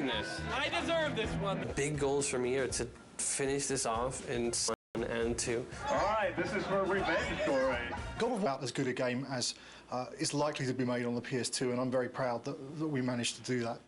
goodness. I deserve this one. The big goals for me are to finish this off and to... All right, this is for revenge story. God of War as good a game as is likely to be made on the PS2, and I'm very proud that we managed to do that.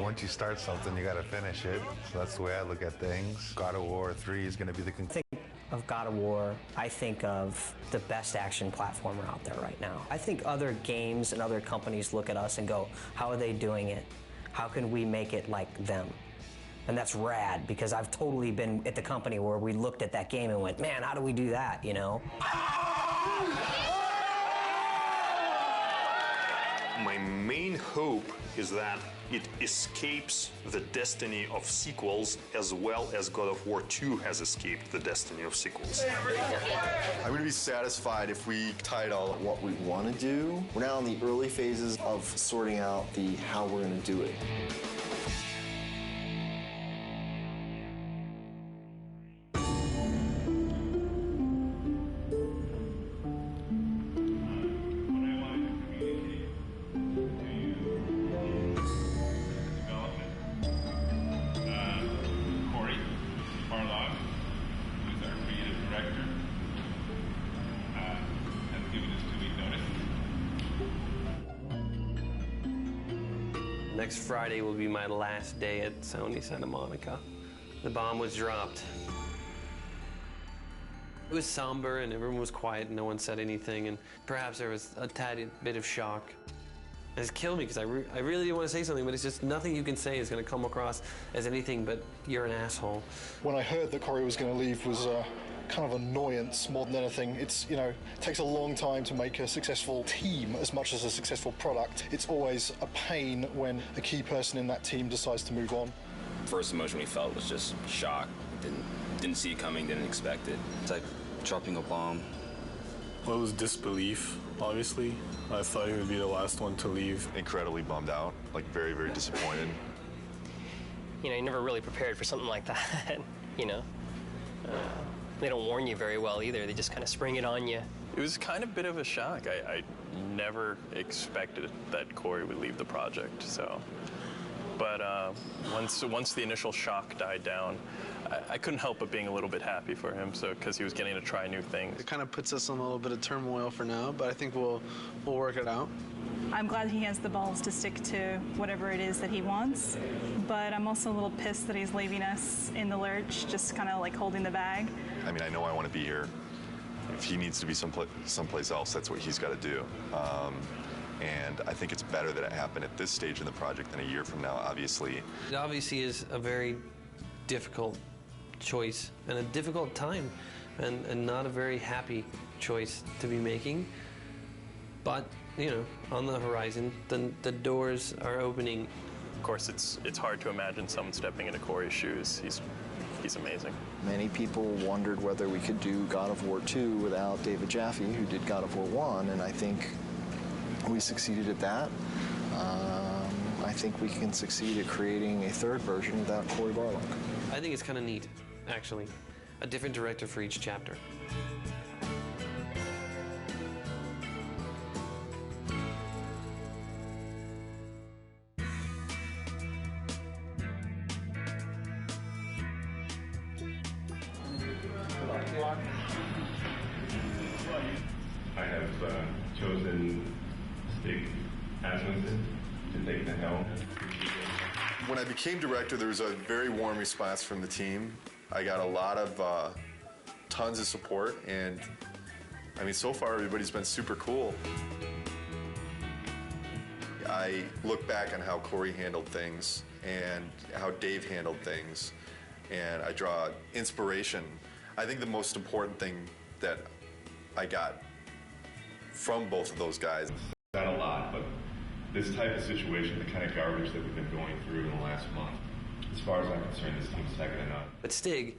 Once you start something, you got to finish it. So that's the way I look at things. God of War 3 is going to be the conclusion. Of God of War, I think of the best action platformer out there right now. I think other games and other companies look at us and go, how are they doing it? How can we make it like them? And that's rad, because I've totally been at the company where we looked at that game and went, man, how do we do that, you know? My main hope is that it escapes the destiny of sequels as well as God of War 2 has escaped the destiny of sequels. I'm going to be satisfied if we title what we want to do. We're now in the early phases of sorting out the how we're going to do it. Next Friday will be my last day at Sony Santa Monica. The bomb was dropped. It was somber and everyone was quiet and no one said anything, and perhaps there was a tad bit of shock. It's killed me because I really didn't want to say something, but it's just nothing you can say is going to come across as anything but you're an asshole. When I heard that Corey was going to leave was kind of annoyance more than anything. It's, you know, it takes a long time to make a successful team as much as a successful product. It's always a pain when a key person in that team decides to move on. First emotion we felt was just shock. Didn't see it coming, didn't expect it. It's like dropping a bomb. Well, it was disbelief, obviously. I thought he would be the last one to leave. Incredibly bummed out, like very, very disappointed. You know, you're never really prepared for something like that, you know. They don't warn you very well either. They just kind of spring it on you. It was kind of a bit of a shock. I never expected that Corey would leave the project, so. But once the initial shock died down, I couldn't help but being a little bit happy for him, so because he was getting to try new things. It kind of puts us in a little bit of turmoil for now, but I think we'll work it out. I'm glad he has the balls to stick to whatever it is that he wants, but I'm also a little pissed that he's leaving us in the lurch, just kind of like holding the bag. I mean, I know I want to be here. If he needs to be someplace else, that's what he's got to do. And I think it's better that it happened at this stage in the project than a year from now, obviously. It obviously is a very difficult choice and a difficult time and not a very happy choice to be making. But, you know, on the horizon, the doors are opening. Of course, it's hard to imagine someone stepping into Corey's shoes. He's amazing. Many people wondered whether we could do God of War 2 without David Jaffe, who did God of War 1, and I think we succeeded at that. I think we can succeed at creating a third version without Cory Barlog. I think it's kind of neat, actually. A different director for each chapter. I have chosen Stig Asmussen to take the helm. When I became director, there was a very warm response from the team. I got a lot of tons of support, and I mean, so far everybody's been super cool. I look back on how Corey handled things and how Dave handled things, and I draw inspiration. I think the most important thing that I got from both of those guys. Not a lot, but this type of situation, the kind of garbage that we've been going through in the last month, as far as I'm concerned, this team's second to none. But Stig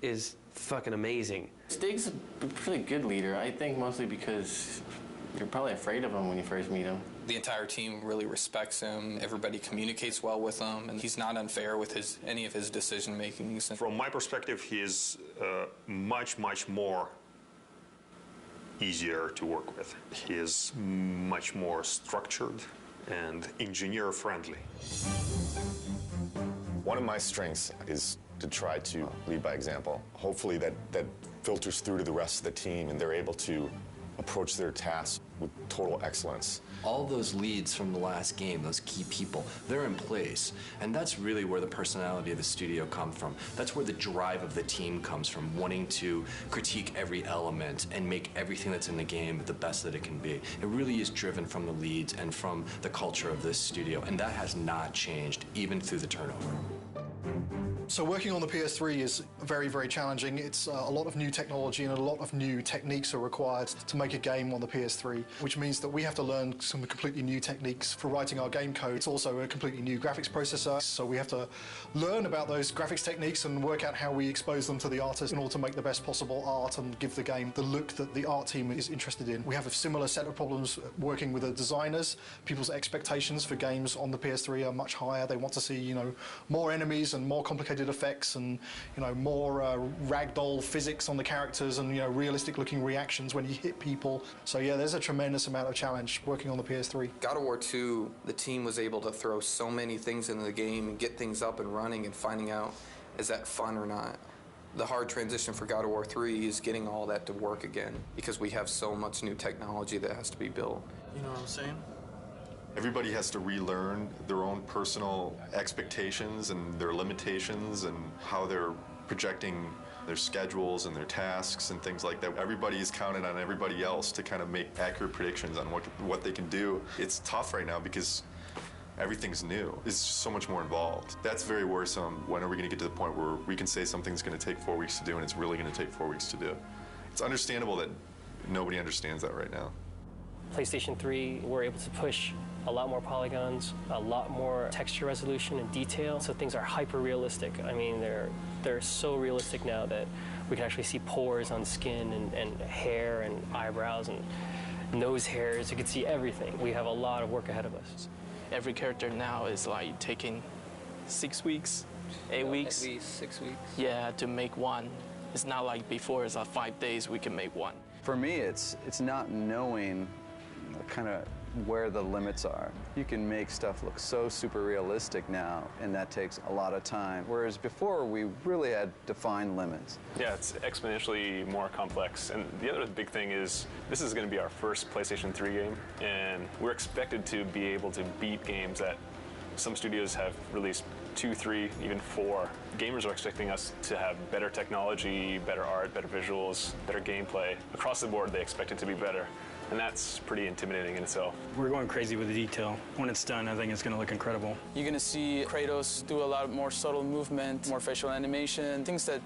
is fucking amazing. Stig's a pretty good leader, I think mostly because you're probably afraid of him when you first meet him. The entire team really respects him. Everybody communicates well with him, and he's not unfair with any of his decision makings. From my perspective, he is much more easier to work with. He is much more structured and engineer-friendly. One of my strengths is to try to lead by example. Hopefully that filters through to the rest of the team and they're able to approach their tasks with total excellence. All those leads from the last game, those key people, they're in place. And that's really where the personality of the studio comes from. That's where the drive of the team comes from, wanting to critique every element and make everything that's in the game the best that it can be. It really is driven from the leads and from the culture of this studio, and that has not changed, even through the turnover. So working on the PS3 is very, very challenging. It's a lot of new technology and a lot of new techniques are required to make a game on the PS3, which means that we have to learn some completely new techniques for writing our game code. It's also a completely new graphics processor, so we have to learn about those graphics techniques and work out how we expose them to the artist in order to make the best possible art and give the game the look that the art team is interested in. We have a similar set of problems working with the designers. People's expectations for games on the PS3 are much higher. They want to see, you know, more enemies and more complicated effects and, you know, more ragdoll physics on the characters and, you know, realistic looking reactions when you hit people. So yeah, there's a tremendous amount of challenge working on the PS3. God of War 2, the team was able to throw so many things into the game and get things up and running and finding out, is that fun or not? The hard transition for God of War 3 is getting all that to work again because we have so much new technology that has to be built. You know what I'm saying? Everybody has to relearn their own personal expectations and their limitations and how they're projecting their schedules and their tasks and things like that. Everybody is counted on everybody else to kind of make accurate predictions on what they can do. It's tough right now because everything's new. It's just so much more involved. That's very worrisome. When are we going to get to the point where we can say something's going to take 4 weeks to do and it's really going to take 4 weeks to do? It's understandable that nobody understands that right now. PlayStation 3, we're able to push a lot more polygons, a lot more texture resolution and detail, so things are hyper realistic. I mean, they're so realistic now that we can actually see pores on skin and hair and eyebrows and nose hairs. You can see everything. We have a lot of work ahead of us. Every character now is like taking 6 weeks, 8 weeks. At least 6 weeks. Yeah, to make one. It's not like before, it's like 5 days we can make one. For me, it's not knowing kind of where the limits are. You can make stuff look so super realistic now, and that takes a lot of time. Whereas before, we really had defined limits. Yeah, it's exponentially more complex. And the other big thing is this is going to be our first PlayStation 3 game, and we're expected to be able to beat games that some studios have released 2, 3, even 4. Gamers are expecting us to have better technology, better art, better visuals, better gameplay. Across the board, they expect it to be better. And that's pretty intimidating in itself. We're going crazy with the detail. When it's done, I think it's going to look incredible. You're going to see Kratos do a lot more subtle movement, more facial animation, things that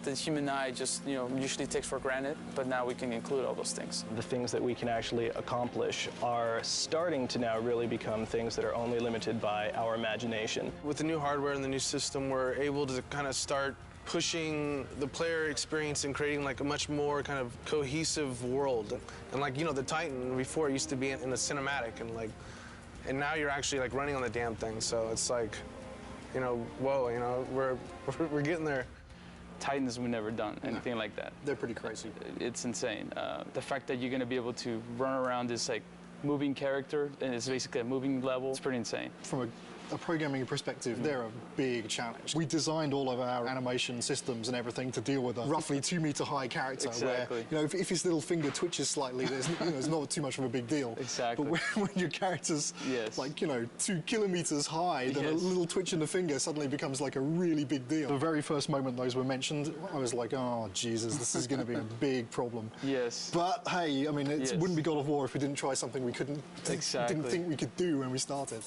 the human eye just, usually takes for granted, but now we can include all those things. The things that we can actually accomplish are starting to now really become things that are only limited by our imagination. With the new hardware and the new system, we're able to kind of start pushing the player experience and creating like a much more kind of cohesive world. And like, the Titan before used to be in a cinematic and now you're actually like running on the damn thing. So it's like, whoa, we're getting there. Titans, we've never done anything like that. They're pretty crazy. It's insane. The fact that you're going to be able to run around this like moving character and it's basically a moving level, it's pretty insane. From a programming perspective, they're a big challenge. We designed all of our animation systems and everything to deal with a roughly 2 meter high character. Exactly. Where, if his little finger twitches slightly, there's not too much of a big deal. Exactly. But when your character's 2 kilometers high, then a little twitch in the finger suddenly becomes like a really big deal. The very first moment those were mentioned, I was like, oh Jesus, this is going to be a big problem. Yes. But hey, I mean, it wouldn't be God of War if we didn't try something we didn't think we could do when we started.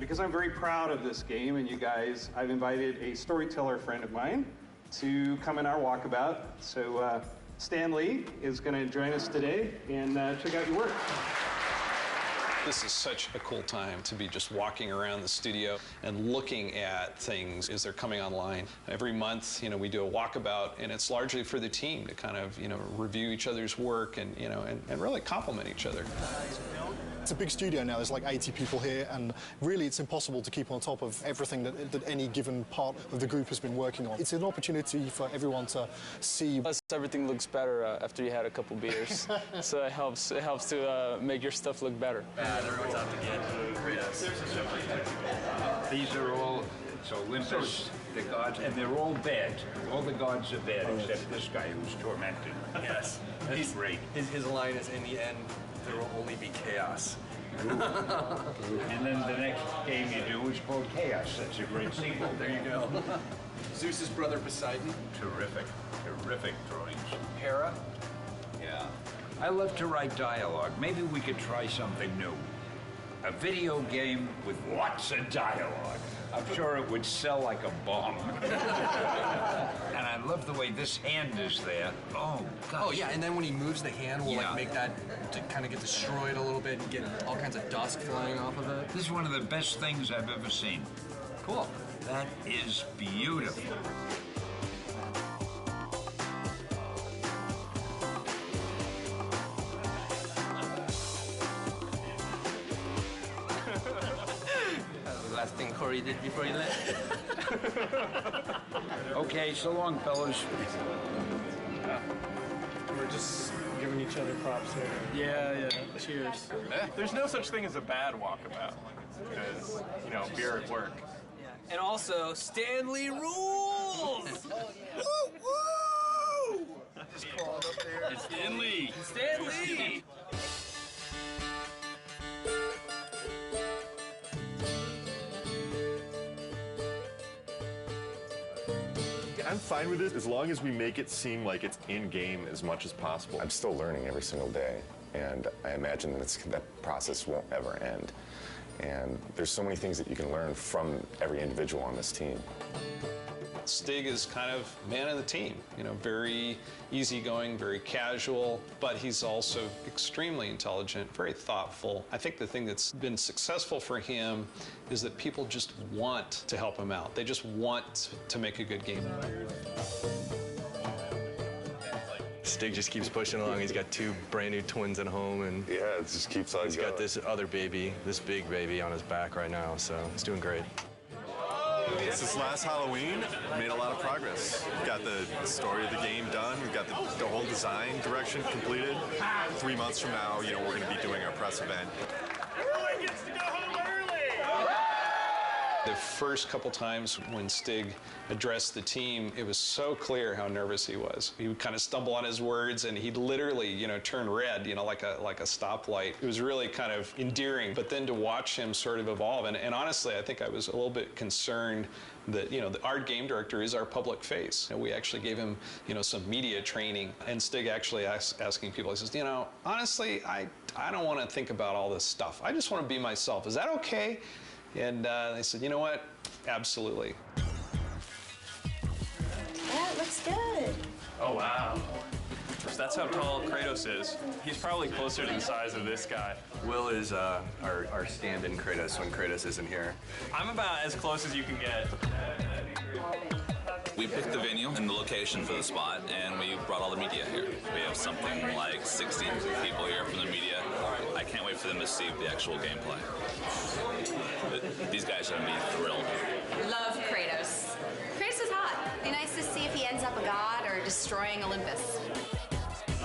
Because I'm very proud of this game and you guys, I've invited a storyteller friend of mine to come in our walkabout. So Stan Lee is going to join us today and check out your work. This is such a cool time to be just walking around the studio and looking at things as they're coming online. Every month, we do a walkabout, and it's largely for the team to kind of, review each other's work and, and really compliment each other. It's a big studio now, there's like 80 people here, and really it's impossible to keep on top of everything that any given part of the group has been working on. It's an opportunity for everyone to see. Plus, everything looks better after you had a couple beers, so it helps to make your stuff look better. Everyone's out to get Kratos. These are all, it's Olympus, the gods, and they're all bad. All the gods are bad except this guy who's tormented. Yes. That's great. His line is, in the end, there will only be chaos. And then the next game you do is called Chaos. That's a great sequel. There you go. Zeus's brother Poseidon. Terrific. Terrific drawings. Hera. Yeah. I love to write dialogue. Maybe we could try something new. A video game with lots of dialogue. I'm sure it would sell like a bomb. And I love the way this hand is there. Oh, gosh. Oh, yeah, and then when he moves the hand, we'll like make that to kind of get destroyed a little bit and get all kinds of dust flying off of it. This is one of the best things I've ever seen. Cool. That is beautiful. Last thing Corey did before he left. Okay, so long, fellas. We're just giving each other props here. Yeah. Cheers. There's no such thing as a bad walkabout because, beer at work. And also, Stanley rules! Woo! Just crawled up there. It's Stanley! Stanley! I'm fine with it as long as we make it seem like it's in-game as much as possible. I'm still learning every single day, and I imagine that process won't ever end. And there's so many things that you can learn from every individual on this team. Stig is kind of man of the team, very easygoing, very casual, but he's also extremely intelligent, very thoughtful. I think the thing that's been successful for him is that people just want to help him out. They just want to make a good game. Stig just keeps pushing along. He's got 2 brand new twins at home, and yeah, it just keeps on He's got this other baby, this big baby on his back right now, so he's doing great. Since last Halloween, we made a lot of progress. We've got the story of the game done. We've got the whole design direction completed. 3 months from now, we're going to be doing our press event. Everyone gets to go home early! The first couple times when Stig addressed the team, it was so clear how nervous he was. He would kind of stumble on his words, and he'd literally, turn red, like a stoplight. It was really kind of endearing. But then to watch him sort of evolve, and honestly, I think I was a little bit concerned that, our game director is our public face. And we actually gave him, some media training. And Stig actually asking people, he says, honestly, I don't want to think about all this stuff. I just want to be myself. Is that okay? And they said, you know what? Absolutely. That looks good. Oh, wow. So that's how tall Kratos is. He's probably closer to the size of this guy. Will is our stand-in Kratos when Kratos isn't here. I'm about as close as you can get. We picked the venue and the location for the spot, and we brought all the media here. We have something like 60 people here from the media. I can't wait for them to see the actual gameplay. These guys are going to be thrilled. Love Kratos. Kratos is hot. Be nice to see if he ends up a god or destroying Olympus.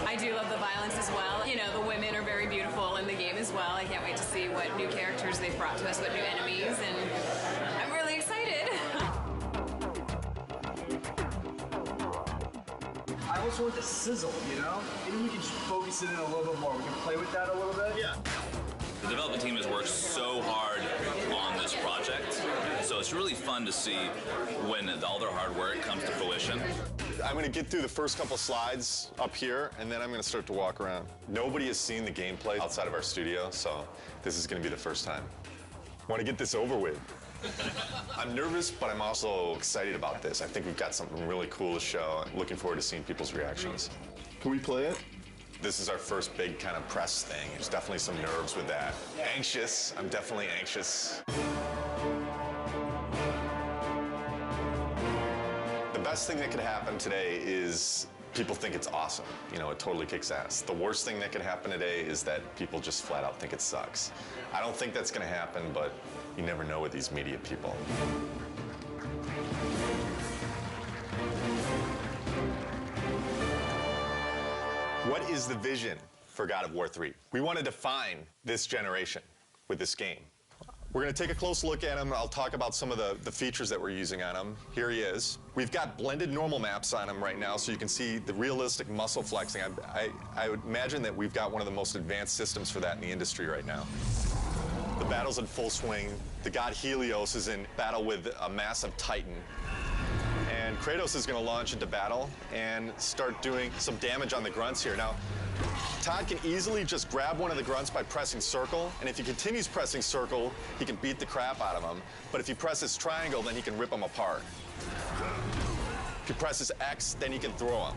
I do love the violence as well. The women are very beautiful in the game as well. I can't wait to see what new characters they've brought to us, what new enemies, and I'm really excited. I also want the sizzle, Maybe we can just focus it in a little bit more. We can play with that a little bit. Yeah. The development team has worked so hard on this project, so it's really fun to see when all their hard work comes to fruition. I'm going to get through the first couple slides up here, and then I'm going to start to walk around. Nobody has seen the gameplay outside of our studio, so this is going to be the first time. I want to get this over with. I'm nervous, but I'm also excited about this. I think we've got something really cool to show. I'm looking forward to seeing people's reactions. Can we play it? This is our first big kind of press thing. There's definitely some nerves with that. Anxious. I'm definitely anxious. The best thing that could happen today is people think it's awesome. You know, it totally kicks ass. The worst thing that could happen today is that people just flat out think it sucks. I don't think that's going to happen, but you never know with these media people. What is the vision for God of War 3? We want to define this generation with this game. We're going to take a close look at him. I'll talk about some of the features that we're using on him. Here he is. We've got blended normal maps on him right now, so you can see the realistic muscle flexing. I would imagine that we've got one of the most advanced systems for that in the industry right now. The battle's in full swing. The god Helios is in battle with a massive Titan. And Kratos is going to launch into battle and start doing some damage on the grunts here. Now, Todd can easily just grab one of the grunts by pressing circle, and if he continues pressing circle, he can beat the crap out of him. But if he presses triangle, then he can rip them apart. If he presses X, then he can throw them.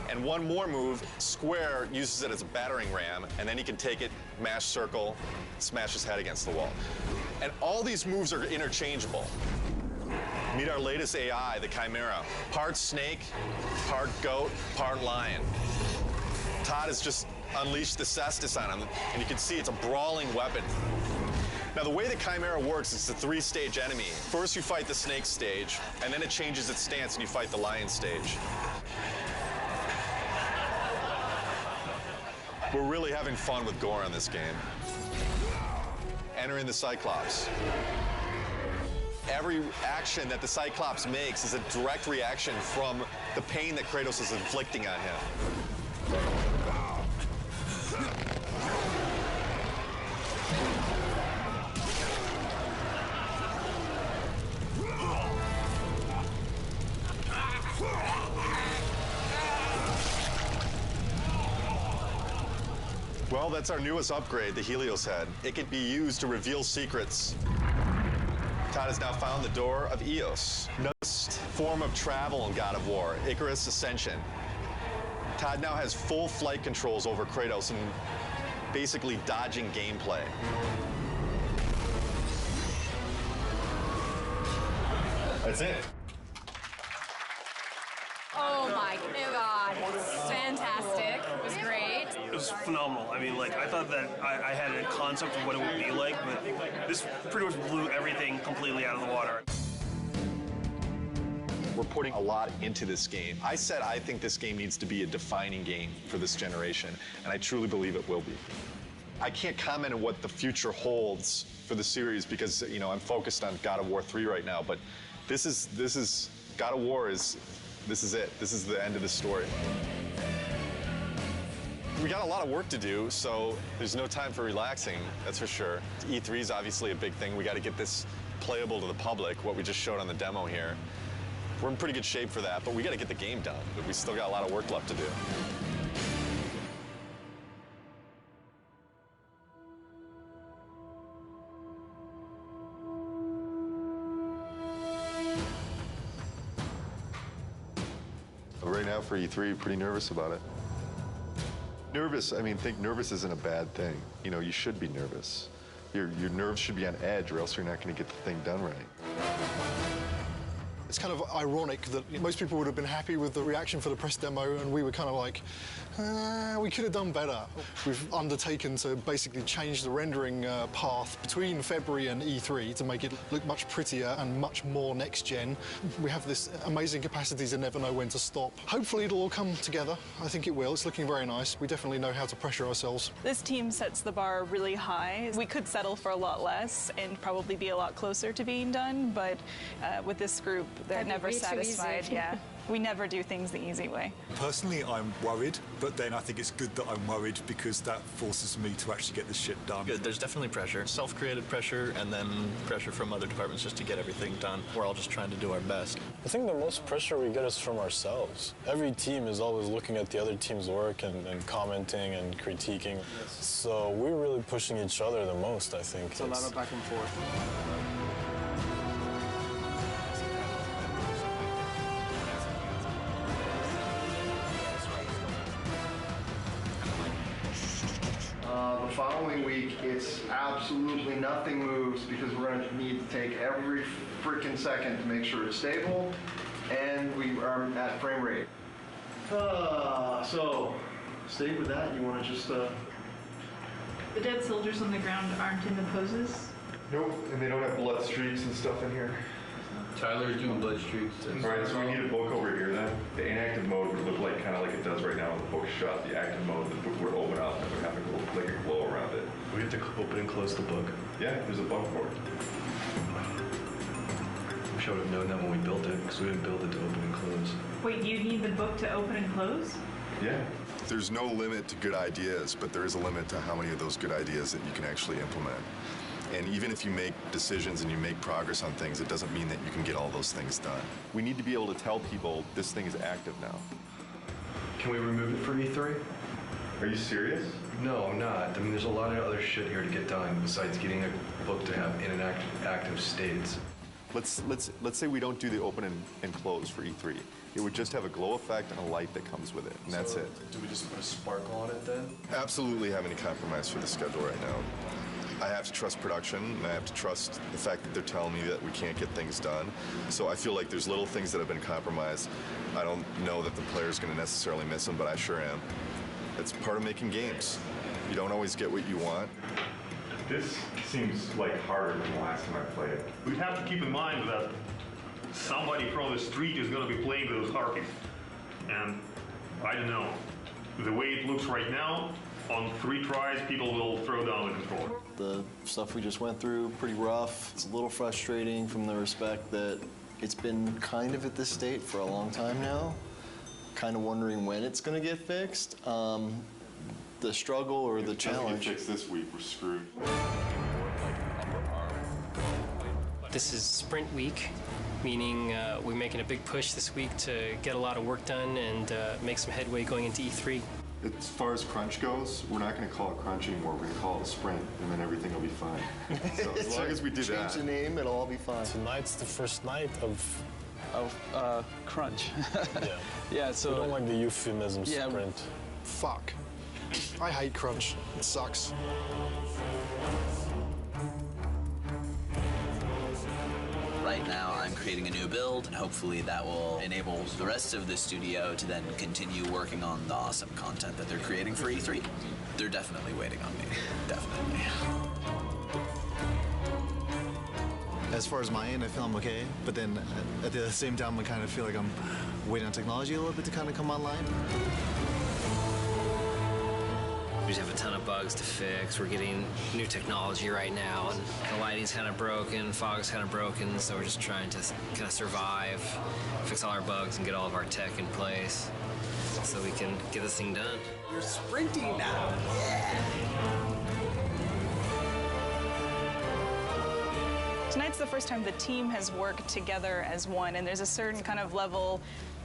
And one more move, square, uses it as a battering ram, and then he can take it, mash circle, smash his head against the wall. And all these moves are interchangeable. Meet our latest AI, the Chimera. Part snake, part goat, part lion. Todd has just unleashed the Cestus on him, and you can see it's a brawling weapon. Now, the way the Chimera works is it's a 3-stage enemy. First, you fight the snake stage, and then it changes its stance, and you fight the lion stage. We're really having fun with gore on this game. Entering the Cyclops. Every action that the Cyclops makes is a direct reaction from the pain that Kratos is inflicting on him. Well, that's our newest upgrade, the Helios head. It can be used to reveal secrets. Todd has now found the door of Eos. Newest form of travel in God of War, Icarus Ascension. Todd now has full flight controls over Kratos and basically dodging gameplay. That's it. Oh my God, fantastic. It was great. It was phenomenal. I mean, like, I thought that I had a concept of what it would be like, but this pretty much blew everything completely out of the water. We're putting a lot into this game. I said I think this game needs to be a defining game for this generation, and I truly believe it will be. I can't comment on what the future holds for the series because, you know, I'm focused on God of War 3 right now, but this is God of War is, this is it. This is the end of the story. We got a lot of work to do, so there's no time for relaxing, that's for sure. E3 is obviously a big thing. We got to get this playable to the public, what we just showed on the demo here. We're in pretty good shape for that, but we got to get the game done. We still got a lot of work left to do. Right now for E3, pretty nervous about it. Nervous, I mean, think nervous isn't a bad thing. You know, you should be nervous. Your nerves should be on edge or else you're not going to get the thing done right. It's kind of ironic that most people would have been happy with the reaction for the press demo, and we were kind of like, we could have done better. We've undertaken to basically change the rendering path between February and E3 to make it look much prettier and much more next-gen. We have this amazing capacity to never know when to stop. Hopefully it'll all come together. I think it will. It's looking very nice. We definitely know how to pressure ourselves. This team sets the bar really high. We could settle for a lot less and probably be a lot closer to being done, but with this group, they're never satisfied. Yeah, we never do things the easy way. Personally, I'm worried, but then I think it's good that I'm worried because that forces me to actually get this shit done. Good. There's definitely pressure, self-created pressure, and then pressure from other departments just to get everything done. We're all just trying to do our best. I think the most pressure we get is from ourselves. Every team is always looking at the other team's work and commenting and critiquing. So we're really pushing each other the most, I think. It's a lot of back and forth. The following week, it's absolutely nothing moves because we're going to need to take every freaking second to make sure it's stable and we are at frame rate. So, Steve, with that, you want to just... The dead soldiers on the ground aren't in the poses? Nope, and they don't have blood streaks and stuff in here. Tyler's doing blood streaks. Alright, so we need a book over here then. The inactive mode would look like kind of like it does right now when the book's shut. The active mode, the book would open up and it would have like a glow around it. We have to open and close the book. Yeah, there's a book for it. Wish I would have known that when we built it, because we didn't build it to open and close. Wait, you need the book to open and close? Yeah. There's no limit to good ideas, but there is a limit to how many of those good ideas that you can actually implement. And even if you make decisions and you make progress on things, it doesn't mean that you can get all those things done. We need to be able to tell people this thing is active now. Can we remove it for E3? Are you serious? No, I'm not. I mean, there's a lot of other shit here to get done besides getting a book to have in an active states. Let's say we don't do the open and close for E3. It would just have a glow effect and a light that comes with it, and that's it. Do we just put a sparkle on it then? Absolutely have any compromise for the schedule right now. I have to trust production, and I have to trust the fact that they're telling me that we can't get things done. So I feel like there's little things that have been compromised. I don't know that the player's going to necessarily miss them, but I sure am. It's part of making games. You don't always get what you want. This seems like harder than the last time I played it. We have to keep in mind that somebody from the street is going to be playing with those harpies. And I don't know. The way it looks right now, on 3 tries, people will throw down the controller. The stuff we just went through, pretty rough. It's a little frustrating from the respect that it's been kind of at this state for a long time now. Kind of wondering when it's going to get fixed. The struggle or the challenge. If it gets fixed this week, we're screwed. This is sprint week, meaning we're making a big push this week to get a lot of work done and make some headway going into E3. As far as crunch goes, we're not going to call it crunch anymore. We're going to call it a sprint, and then everything will be fine. So as long as we do that. Change the name, it'll all be fine. Tonight's the first night of crunch. Yeah. Yeah, so... We don't like the euphemism Yeah, sprint. Fuck. I hate crunch. It sucks. Right now, I'm creating a new build, and hopefully that will enable the rest of the studio to then continue working on the awesome content that they're creating for E3. They're definitely waiting on me. Definitely. As far as my end, I feel I'm okay, but then at the same time, I kind of feel like I'm waiting on technology a little bit to kind of come online. We just have a ton of bugs to fix. We're getting new technology right now, and the lighting's kind of broken, fog's kind of broken, so we're just trying to kind of survive, fix all our bugs, and get all of our tech in place so we can get this thing done. You're sprinting now. Yeah. Tonight's the first time the team has worked together as one, and there's a certain kind of level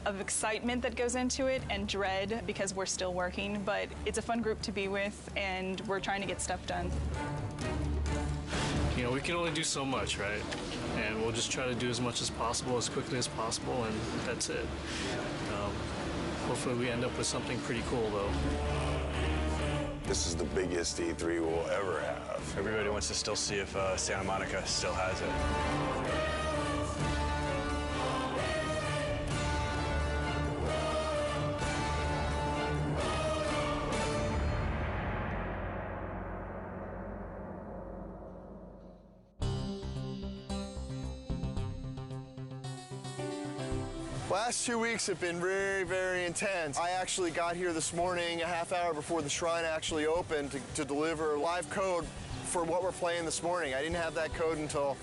of excitement that goes into it and dread because we're still working, but it's a fun group to be with, and we're trying to get stuff done. You know, we can only do so much, right? And we'll just try to do as much as possible, as quickly as possible, and that's it. Hopefully we end up with something pretty cool, though. This is the biggest E3 we'll ever have. Everybody wants to still see if Santa Monica still has it. Last 2 weeks have been very, very intense. I actually got here this morning a half hour before the shrine actually opened to deliver live code for what we're playing this morning. I didn't have that code until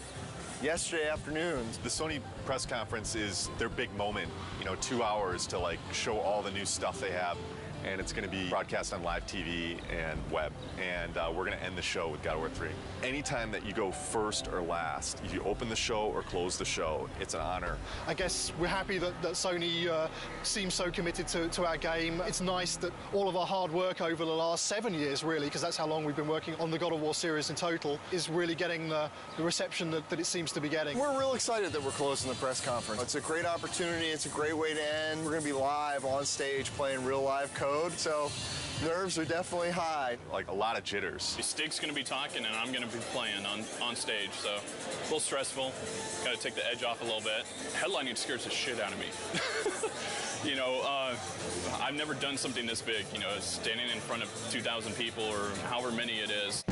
yesterday afternoon. The Sony press conference is their big moment, 2 hours to show all the new stuff they have. And it's going to be broadcast on live TV and web. And we're going to end the show with God of War 3. Anytime that you go first or last, if you open the show or close the show, it's an honor. I guess we're happy that Sony seems so committed to our game. It's nice that all of our hard work over the last 7 years, really, because that's how long we've been working on the God of War series in total, is really getting the reception that it seems to be getting. We're real excited that we're closing the press conference. It's a great opportunity. It's a great way to end. We're going to be live on stage playing real live code. So nerves are definitely high. Like a lot of jitters. Stig's going to be talking and I'm going to be playing on stage, so a little stressful. Got to take the edge off a little bit. Headlining scares the shit out of me. You know, I've never done something this big, you know, standing in front of 2,000 people or however many it is.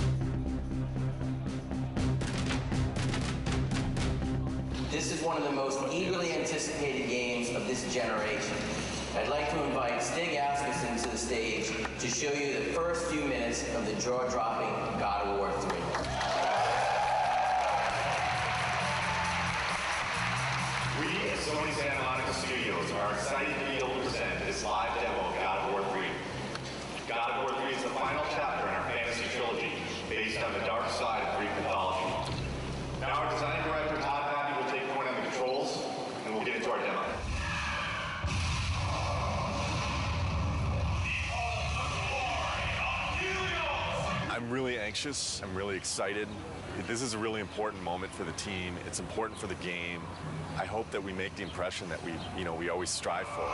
This is one of the most eagerly anticipated games of this generation. I'd like to invite Stig Asmussen to the stage to show you the first few minutes of the jaw-dropping God of War 3. We at Sony Santa Monica Studios are excited to be able to present this live demo of God of War 3. God of War 3 is the final chapter in our fantasy trilogy, based on the dark side of Greek mythology. Now our design director, Todd Happy, will take point on the controls, and we'll get into our demo. I'm really anxious. I'm really excited. This is a really important moment for the team. It's important for the game. I hope that we make the impression that we always strive for.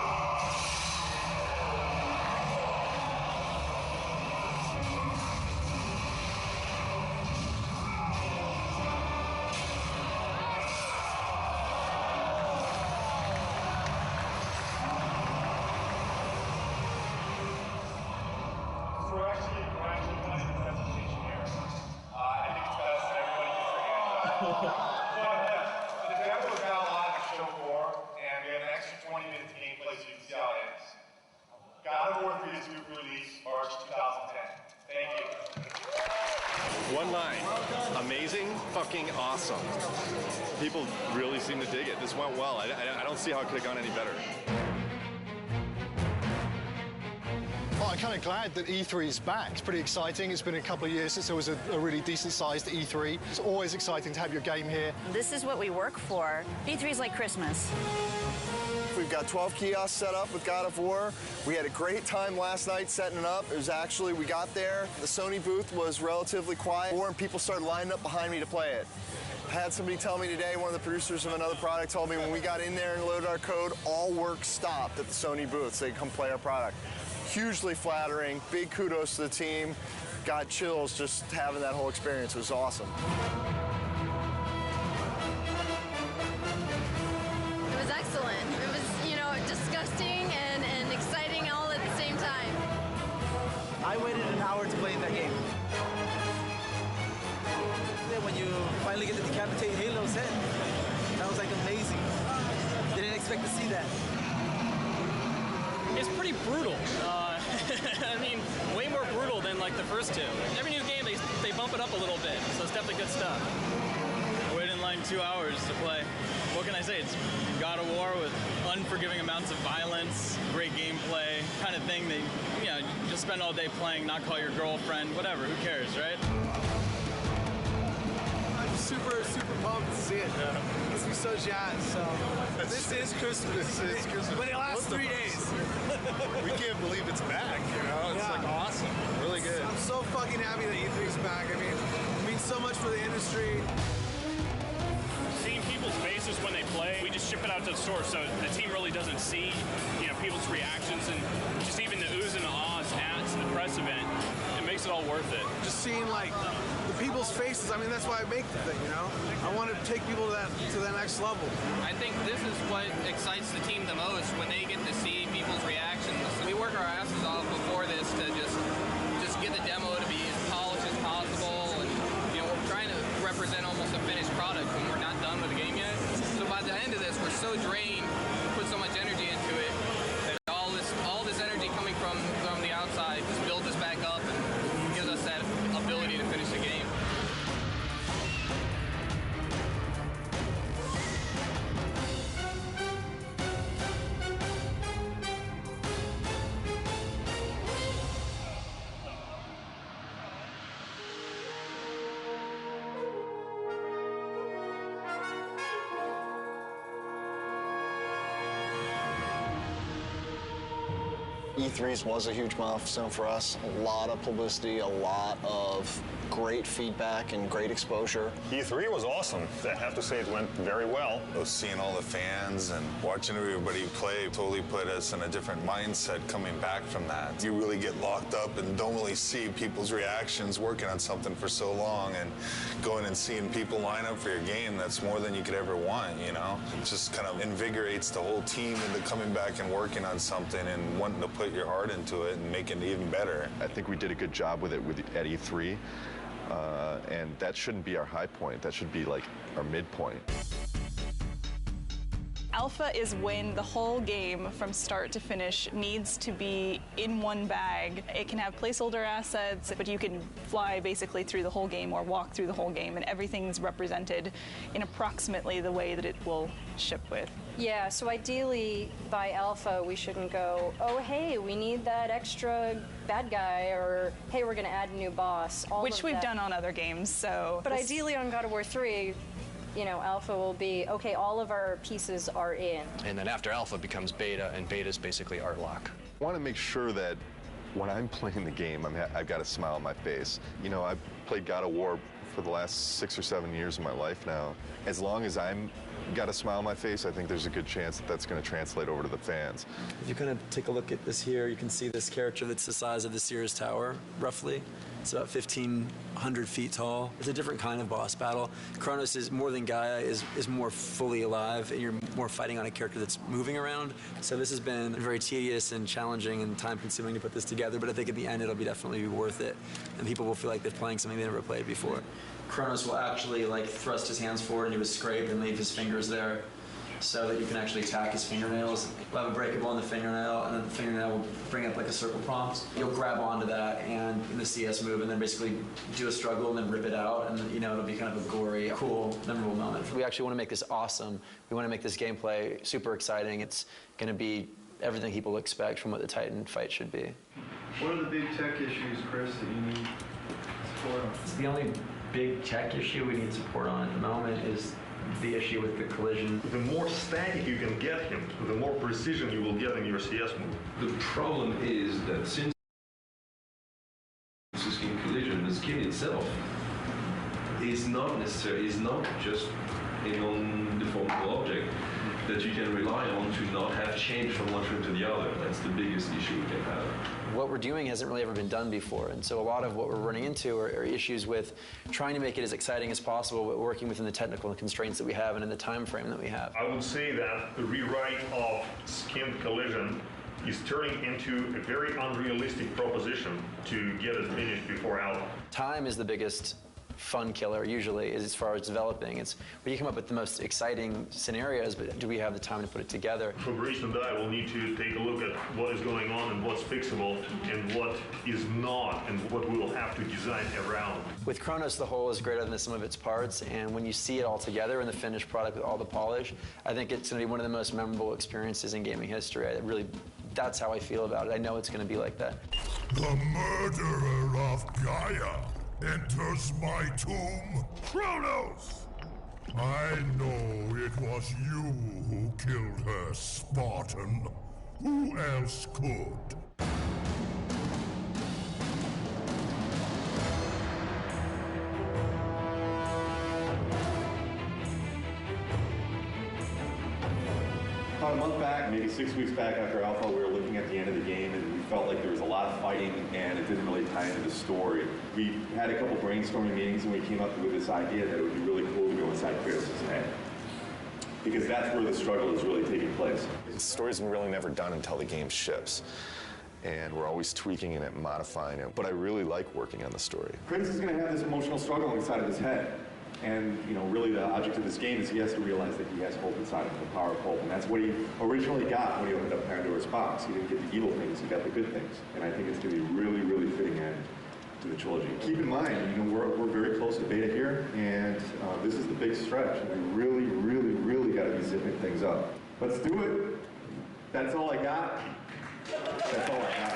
One line. Amazing, fucking awesome. People really seem to dig it. This went well. I don't see how it could have gone any better. Well, I'm kind of glad that E3 is back. It's pretty exciting. It's been a couple of years since there was a really decent-sized E3. It's always exciting to have your game here. This is what we work for. E3 is like Christmas. We've got 12 kiosks set up with God of War. We had a great time last night setting it up. It was actually, we got there, the Sony booth was relatively quiet, and people started lining up behind me to play it. I had somebody tell me today, one of the producers of another product told me when we got in there and loaded our code, all work stopped at the Sony booth so they could come play our product. Hugely flattering, big kudos to the team. Got chills just having that whole experience. It was awesome. It was excellent. It was, disgusting and exciting all at the same time. I waited an hour to play in that game. When you finally get to decapitate Halo's head, that was like amazing. Didn't expect to see that. It's pretty brutal. I mean, way more brutal than like the first two. Every new game, they bump it up a little bit, so it's definitely good stuff. I waited in line 2 hours to play. What can I say? It's God of War with unforgiving amounts of violence, great gameplay, kind of thing that, just spend all day playing, not call your girlfriend, whatever, who cares, right? I'm super, super pumped to see it. It makes me so jazzed. So this is Christmas. This is Christmas. But it lasts 3 days. We can't believe it's back, It's like awesome. Really good. I'm so fucking happy that E3's back. I mean, it means so much for the industry. Seeing people's faces when they play, we just ship it out to the store, so the team really doesn't see, people's reactions and just even the oohs and ahs at the press event. It makes it all worth it. Just seeing the people's faces. I mean, that's why I make the thing. I want to take people to that next level. I think this is what excites the team the most when they get to see people's reactions. We work our asses off before this to just get the demo to be as polished as possible, and we're trying to represent almost a finished product when we're not done with the game yet. So by the end of this, we're so drained, we put so much energy into it, that all this energy coming from the outside just builds us back up and gives us that ability to finish the game. E3 was a huge milestone for us. A lot of publicity, a lot of great feedback and great exposure. E3 was awesome. I have to say it went very well. Seeing all the fans and watching everybody play totally put us in a different mindset coming back from that. You really get locked up and don't really see people's reactions working on something for so long and going and seeing people line up for your game, that's more than you could ever want, you know? It just kind of invigorates the whole team into coming back and working on something and wanting to put your heart into it and make it even better. I think we did a good job with it at E3, and that shouldn't be our high point. That should be like our midpoint. Alpha is when the whole game, from start to finish, needs to be in one bag. It can have placeholder assets, but you can fly basically through the whole game or walk through the whole game, and everything's represented in approximately the way that it will ship with. Yeah, so ideally, by Alpha, we shouldn't go, oh, hey, we need that extra bad guy, or hey, we're going to add a new boss. Which we've done on other games, so... But ideally on God of War 3, you know, Alpha will be, okay, all of our pieces are in. And then after Alpha becomes Beta, and Beta is basically art lock. I want to make sure that when I'm playing the game, I've got a smile on my face. You know, I've played God of War for the last 6 or 7 years of my life now. As long as I'm got a smile on my face, I think there's a good chance that that's going to translate over to the fans. If you kind of take a look at this here, you can see this character that's the size of the Sears Tower, roughly. It's about 1,500 feet tall. It's a different kind of boss battle. Kronos is more than Gaia, is more fully alive, and you're more fighting on a character that's moving around. So this has been very tedious and challenging and time-consuming to put this together, but I think at the end it'll definitely be worth it, and people will feel like they're playing something they never played before. Kronos will actually thrust his hands forward and do a scrape and leave his fingers there, so that you can actually attack his fingernails. We'll have a breakable on the fingernail, and then the fingernail will bring up a circle prompt. You'll grab onto that and in the CS move, and then basically do a struggle and then rip it out, and it'll be kind of a gory, cool, memorable moment. We actually want to make this awesome. We want to make this gameplay super exciting. It's going to be everything people expect from what the Titan fight should be. What are the big tech issues, Chris, that you need support on? The only big tech issue we need support on at the moment is the issue with the collision. The more static you can get him, the more precision you will get in your CS move. The problem is that since the skin collision, the skin itself is not necessarily, is not just a non-deformable object that you can rely on to not have change from one frame to the other. That's the biggest issue we can have. What we're doing hasn't really ever been done before, and so a lot of what we're running into are issues with trying to make it as exciting as possible, but working within the technical constraints that we have and in the time frame that we have. I would say that the rewrite of skin collision is turning into a very unrealistic proposition to get it finished before Alpha. Time is the biggest fun killer usually as far as developing. It's where you come up with the most exciting scenarios, but do we have the time to put it together? Fabrice and I will need to take a look at what is going on and what's fixable and what is not and what we will have to design around. With Kronos, the whole is greater than the sum of its parts, and when you see it all together in the finished product with all the polish, I think it's going to be one of the most memorable experiences in gaming history. That's how I feel about it. I know it's going to be like that. The murderer of Gaia enters my tomb. Kronos! I know it was you who killed her, Spartan. Who else could? About a month back, maybe 6 weeks back after Alpha, we were looking at the end of the game and we felt like there was a lot of fighting and it didn't really tie into the story. We had a couple brainstorming meetings and we came up with this idea that it would be really cool to go inside Kratos' head. Because that's where the struggle is really taking place. The story's really never done until the game ships. And we're always tweaking it and modifying it. But I really like working on the story. Kratos is going to have this emotional struggle inside of his head. And, really the object of this game is he has to realize that he has hope inside of him, the power of hope. And that's what he originally got when he opened up Pandora's box. He didn't get the evil things, he got the good things. And I think it's going to be really, really fitting end to the trilogy. Keep in mind, we're very close to beta here, and this is the big stretch. And we really, really, really got to be zipping things up. Let's do it. That's all I got. That's all I got.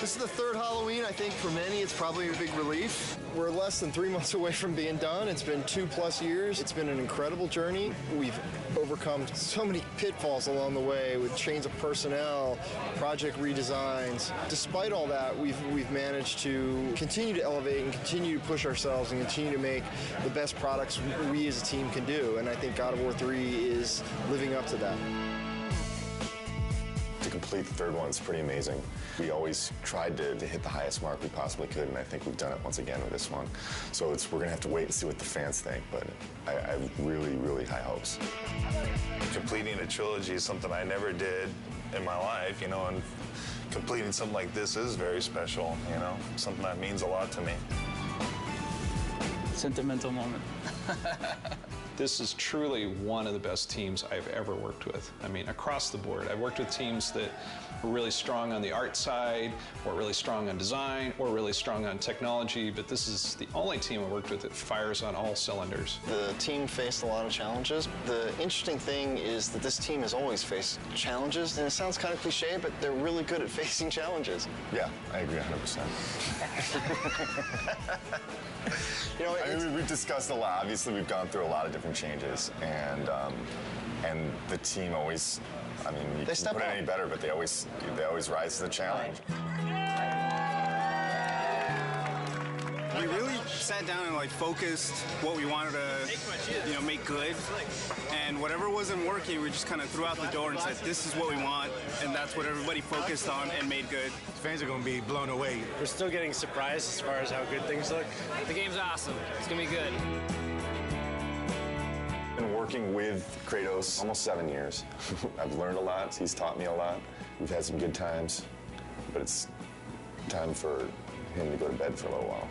This is the third Halloween. I think for many it's probably a big relief. We're less than 3 months away from being done. It's been 2+ years. It's been an incredible journey. We've overcome so many pitfalls along the way with change of personnel, project redesigns. Despite all that, we've managed to continue to elevate and continue to push ourselves and continue to make the best products we as a team can do. And I think God of War 3 is living up to that. To complete complete the third one is pretty amazing. We always tried to hit the highest mark we possibly could, and I think we've done it once again with this one. So we're going to have to wait and see what the fans think, but I have really, really high hopes. Completing a trilogy is something I never did in my life, you know, and completing something like this is very special, you know, something that means a lot to me. Sentimental moment. This is truly one of the best teams I've ever worked with. I mean, across the board. I've worked with teams that were really strong on the art side, or really strong on design, or really strong on technology, but this is the only team I worked with that fires on all cylinders. The team faced a lot of challenges. The interesting thing is that this team has always faced challenges, and it sounds kind of cliche, but they're really good at facing challenges. Yeah, I agree 100%. You know, I mean, we've discussed a lot. Obviously, we've gone through a lot of different changes, and the team always, I mean, you can put it any better, but they always rise to the challenge. We really sat down and focused what we wanted to, make good, and whatever wasn't working, we just kind of threw out the door and said, this is what we want, and that's what everybody focused on and made good. Fans are going to be blown away. We're still getting surprised as far as how good things look. The game's awesome. It's going to be good. I've been working with Kratos almost 7 years. I've learned a lot. He's taught me a lot. We've had some good times, but it's time for him to go to bed for a little while.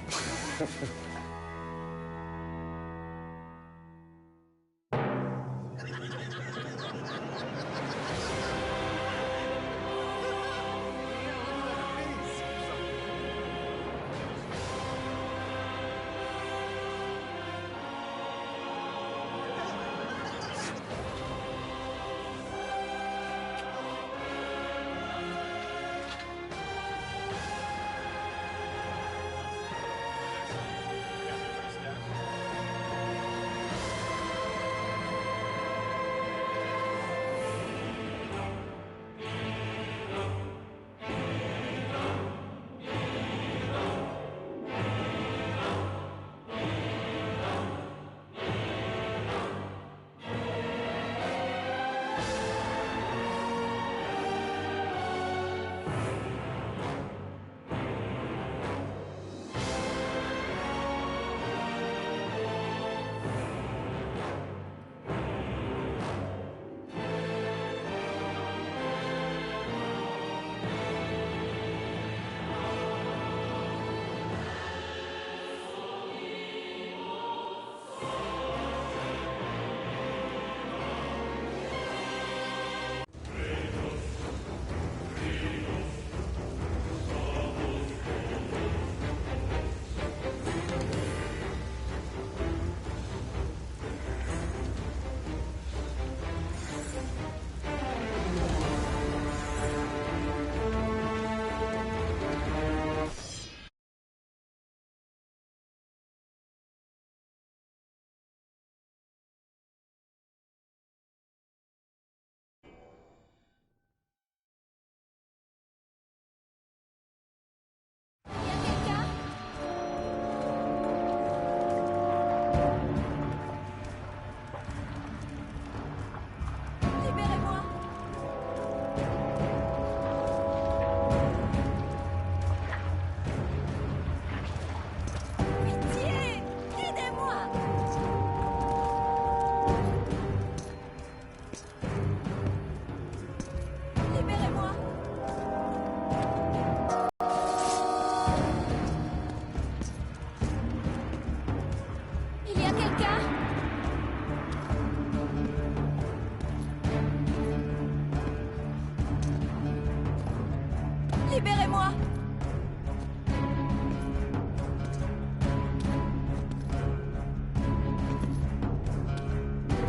Libérez-moi!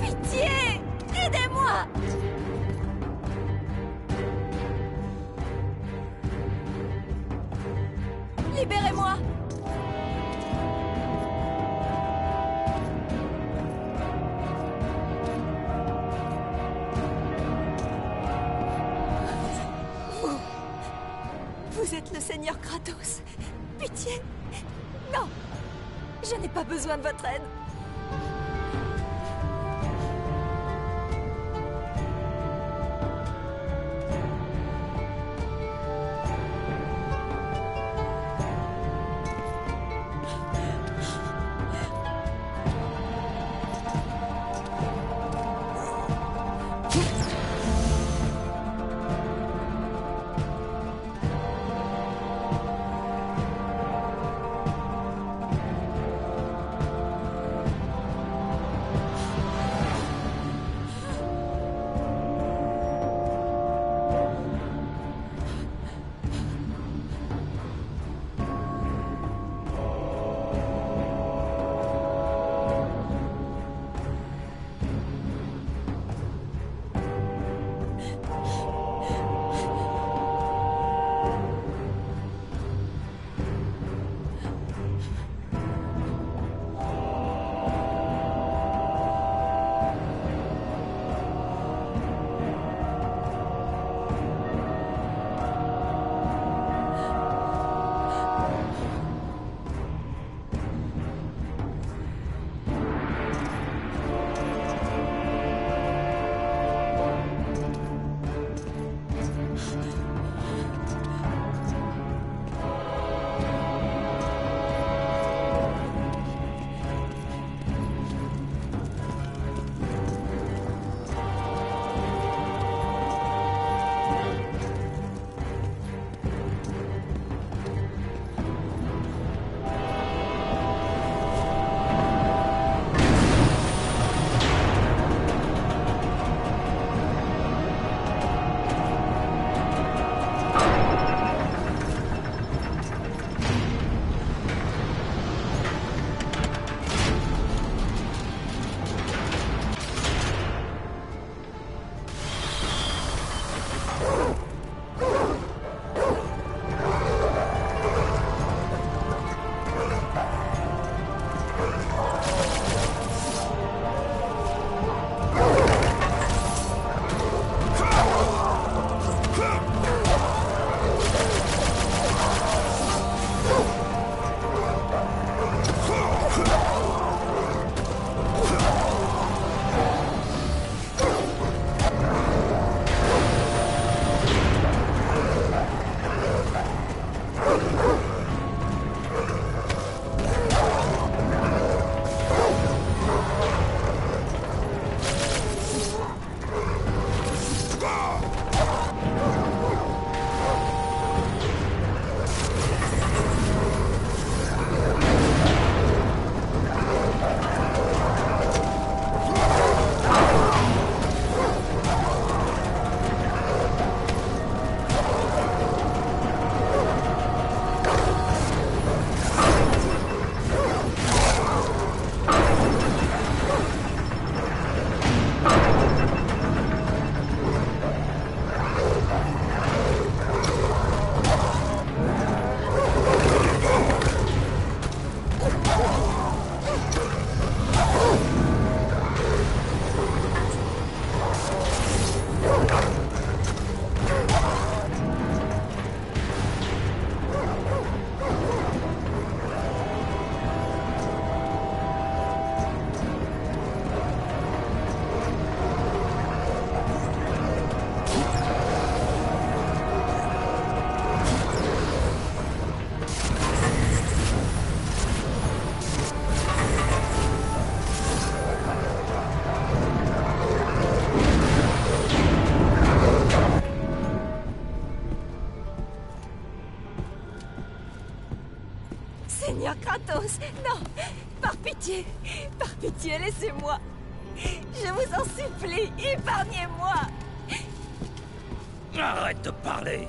Pitié! Aidez-moi! Libérez-moi! Vous êtes le Seigneur Kratos. Pitié. Non. Je n'ai pas besoin de votre aide. Seigneur Kratos, non! Par pitié, laissez-moi! Je vous en supplie, épargnez-moi! Arrête de parler!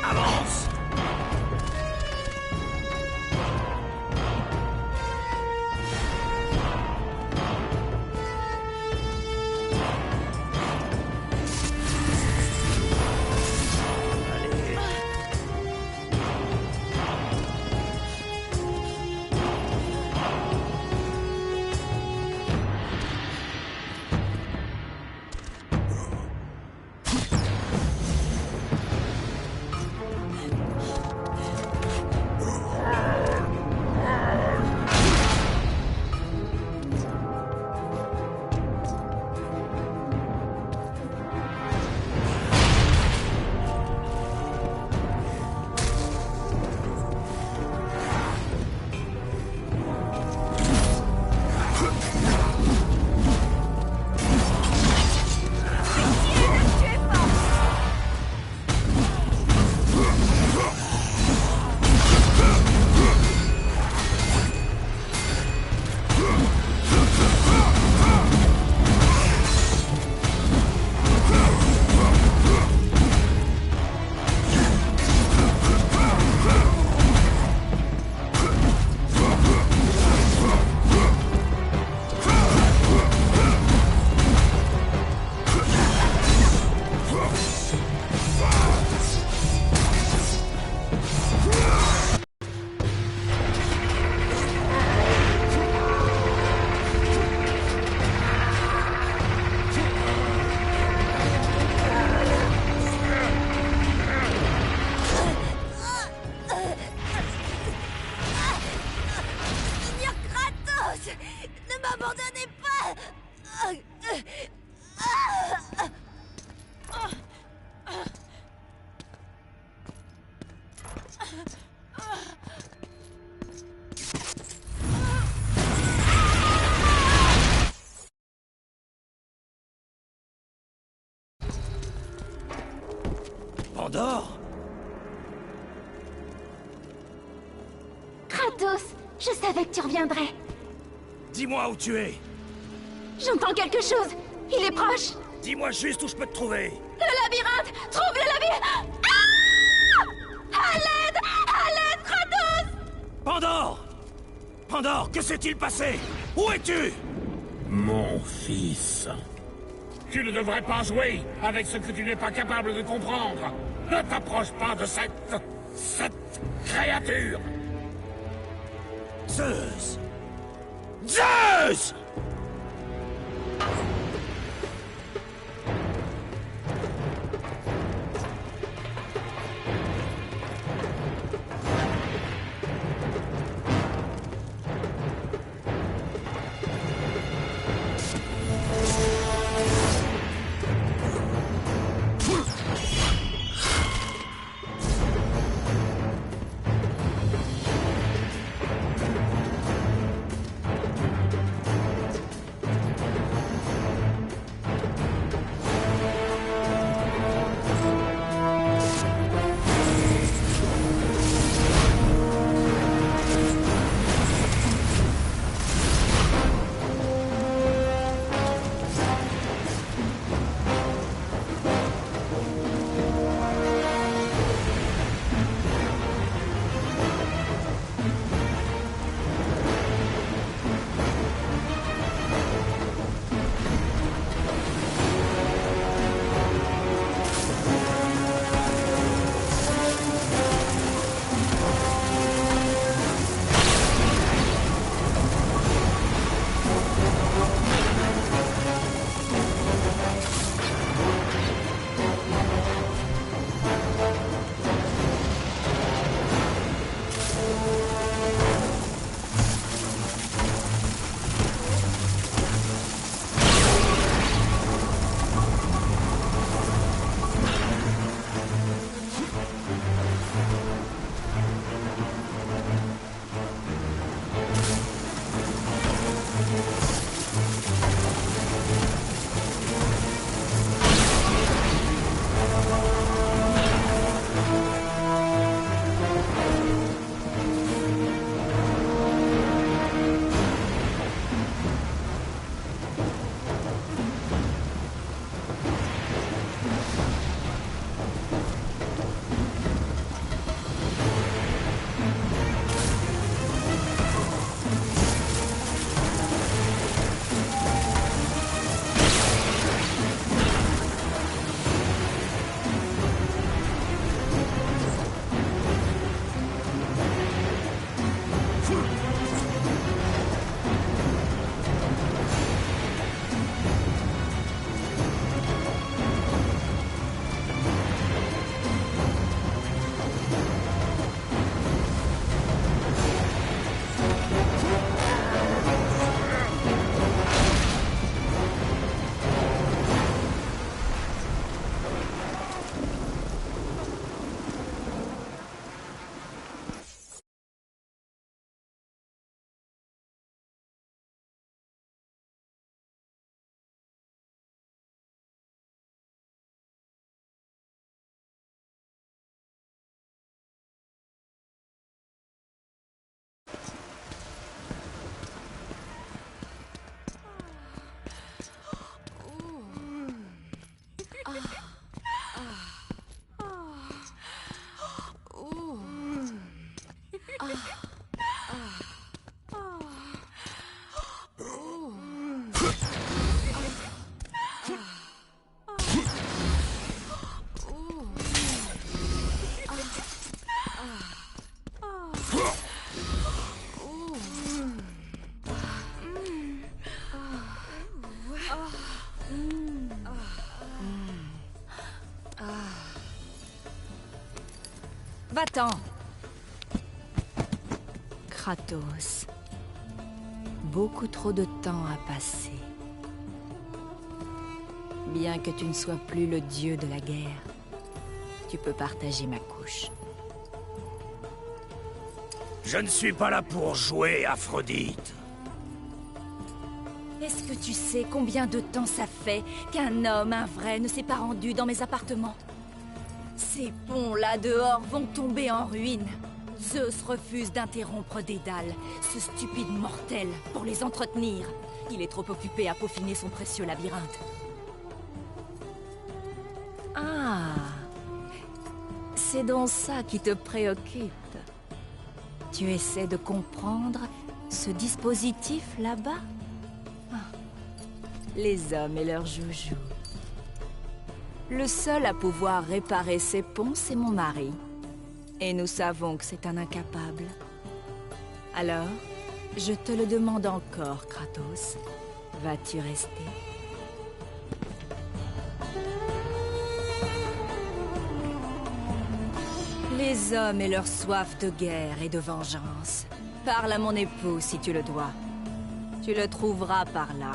Avance! Pandore? Kratos, je savais que tu reviendrais. Dis-moi où tu es. J'entends quelque chose. Il est proche. Dis-moi juste où je peux te trouver. Le labyrinthe. Trouve le labyrinthe. Ah! À l'aide! À l'aide, Kratos! Pandore! Pandore, que s'est-il passé? Où es-tu? Mon fils. Tu ne devrais pas jouer avec ce que tu n'es pas capable de comprendre. Ne t'approche pas de cette créature. Zeus! Zeus! Va-t'en. Kratos. Beaucoup trop de temps a passé. Bien que tu ne sois plus le dieu de la guerre, tu peux partager ma couche. Je ne suis pas là pour jouer, Aphrodite. Est-ce que tu sais combien de temps ça fait qu'un homme, un vrai, ne s'est pas rendu dans mes appartements? Ces ponts là dehors vont tomber en ruine. Zeus refuse d'interrompre Dédale, ce stupide mortel, pour les entretenir. Il est trop occupé à peaufiner son précieux labyrinthe. Ah, c'est donc ça qui te préoccupe. Tu essaies de comprendre ce dispositif là-bas? Les hommes et leurs joujoux. Le seul à pouvoir réparer ces ponts, c'est mon mari. Et nous savons que c'est un incapable. Alors, je te le demande encore, Kratos. Vas-tu rester? Les hommes et leur soif de guerre et de vengeance. Parle à mon époux si tu le dois. Tu le trouveras par là.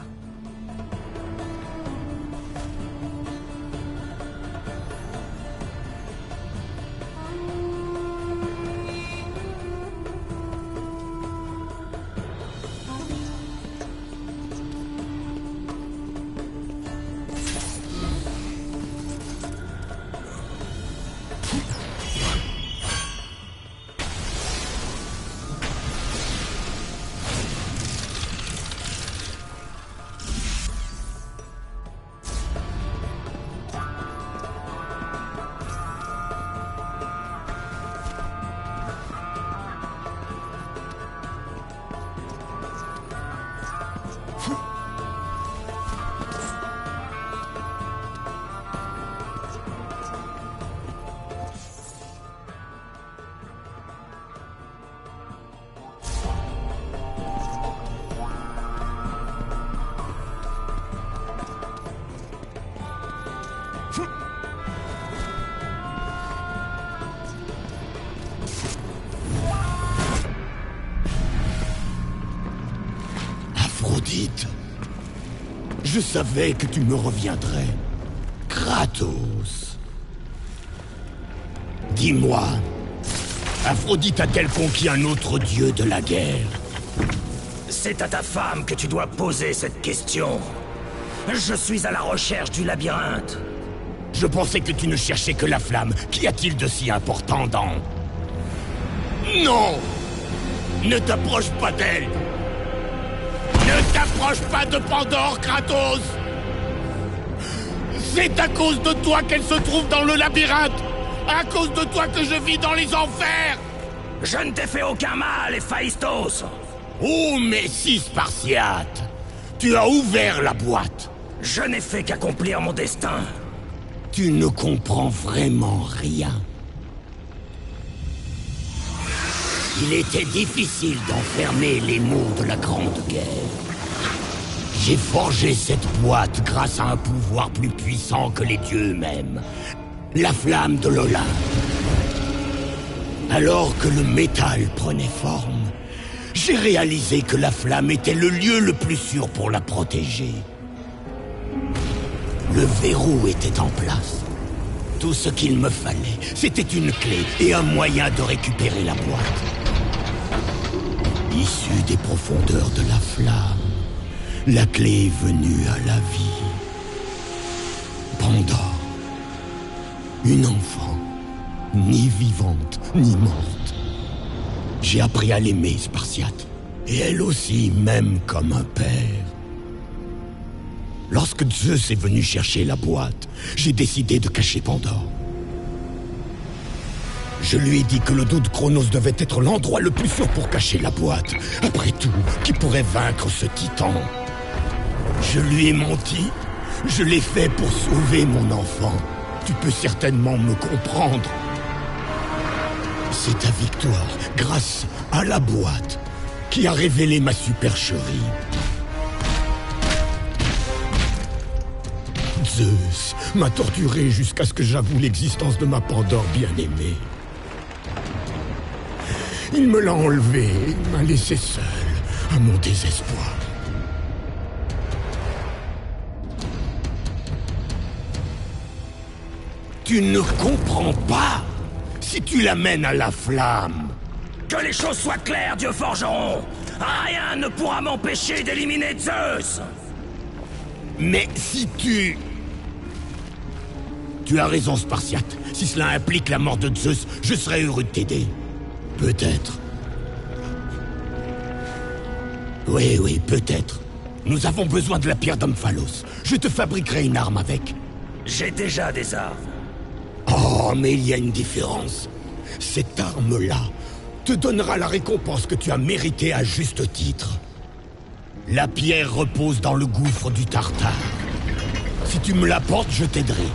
Aphrodite, je savais que tu me reviendrais. Kratos. Dis-moi, Aphrodite a-t-elle conquis un autre dieu de la guerre? C'est à ta femme que tu dois poser cette question. Je suis à la recherche du labyrinthe. Je pensais que tu ne cherchais que la flamme. Qu'y a-t-il de si important dans... Non! Ne t'approche pas d'elle! Ne t'approche pas de Pandore, Kratos! C'est à cause de toi qu'elle se trouve dans le labyrinthe! À cause de toi que je vis dans les enfers! Je ne t'ai fait aucun mal, Héphaïstos! Oh, Messie Spartiate! Tu as ouvert la boîte! Je n'ai fait qu'accomplir mon destin. Tu ne comprends vraiment rien. Il était difficile d'enfermer les mots de la Grande Guerre. J'ai forgé cette boîte grâce à un pouvoir plus puissant que les dieux eux-mêmes. La flamme de l'Olympe. Alors que le métal prenait forme, j'ai réalisé que la flamme était le lieu le plus sûr pour la protéger. Le verrou était en place. Tout ce qu'il me fallait, c'était une clé et un moyen de récupérer la boîte. Issue des profondeurs de la flamme, la clé est venue à la vie. Pandore, une enfant, ni vivante, ni morte. J'ai appris à l'aimer, Spartiate, et elle aussi m'aime comme un père. Lorsque Zeus est venu chercher la boîte, j'ai décidé de cacher Pandore. Je lui ai dit que le dos de Chronos devait être l'endroit le plus sûr pour cacher la boîte. Après tout, qui pourrait vaincre ce titan? Je lui ai menti. Je l'ai fait pour sauver mon enfant. Tu peux certainement me comprendre. C'est ta victoire, grâce à la boîte, qui a révélé ma supercherie. Zeus m'a torturé jusqu'à ce que j'avoue l'existence de ma Pandore bien-aimée. Il me l'a enlevé, il m'a laissé seul, à mon désespoir. Tu ne comprends pas. Si tu l'amènes à la flamme... Que les choses soient claires, dieu forgeron! Rien ne pourra m'empêcher d'éliminer Zeus! Mais si tu... Tu as raison, Spartiate. Si cela implique la mort de Zeus, je serais heureux de t'aider. Peut-être. Oui, peut-être. Nous avons besoin de la pierre d'Omphalos. Je te fabriquerai une arme avec. J'ai déjà des armes. Oh, mais il y a une différence. Cette arme-là te donnera la récompense que tu as méritée à juste titre. La pierre repose dans le gouffre du Tartare. Si tu me l'apportes, je t'aiderai.